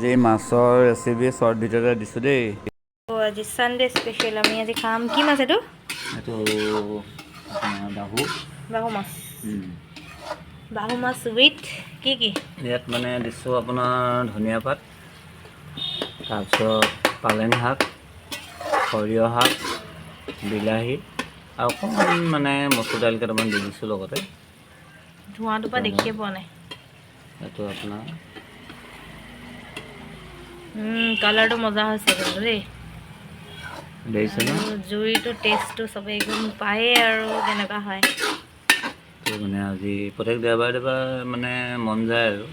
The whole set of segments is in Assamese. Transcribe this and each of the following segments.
আজি মাছৰ ৰেচিপি শৰ্ট ভিডিঅ'তে দিছোঁ দেই। আজি সানডে স্পেশাল আমি আজি খাম কি মাছ এইটো? এইটো বাহু মাছ। বাহু মাছ উইথ কি কি? ইয়াত মানে দিছোঁ আপোনাৰ ধনিয়া পাত, তাৰপিছত পালেং শাক, সৰিয়হ শাক, বিলাহী আৰু অকণমান মানে মচুৰ দাইল কেইটামান দি দিছোঁ লগতে। ধোঁৱাটোৰ পৰা দেখিয়ে পোৱা নাই। এইটো আপোনাৰ কালাৰটো মজা হৈছে কিন্তু দেই। দেখিছে ন? জুইটো টেষ্টটো চবেই একদম পায়েই আৰু কেনেকুৱা হয়। তো মানে আজি প্ৰত্যেক দেওবাৰে মানে মন যায় আৰু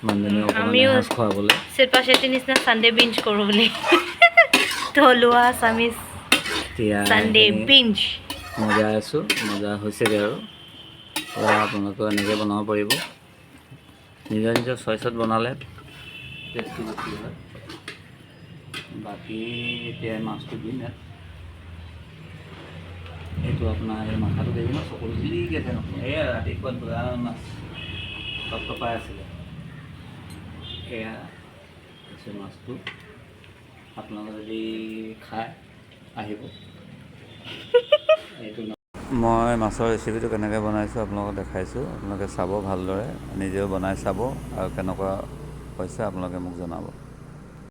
মানুহজনীক অকণমান আমিও এসাঁজ খুৱাবলৈ। শিল্পা চেট্টিৰ নিচিনা চানডে বিঞ্জ কৰোঁ বুলি থলুৱা আছামিজ এতিয়া চানডে সেইখিনি বিঞ্জ মজাই আছোঁ, মজা হৈছেগৈ আৰু পূৰা আপোনালোকেও এনেকৈ বনাব পাৰিব। নিজৰ নিজৰ চইচত বনালে টেষ্টটো বেছি হয়। বাকী এতিয়া মাছটো দিম ইয়াত। এইটো আপোনাৰ এই মাথাটো দেখি ন চকুটো জিলিকি আছে নহয়, এয়া ৰাতিপুৱা ধৰা মাছ টপটপাই আছিলে। এয়া হৈছে মাছটো। আপোনালোকে যদি খায় আহিব। এইটো মই মাছৰ ৰেচিপিটো কেনেকৈ বনাইছোঁ আপোনালোকক দেখাইছোঁ। আপোনালোকে চাব ভালদৰে, নিজেও বনাই চাব আৰু কেনেকুৱা হৈছে আপোনালোকে মোক জনাব।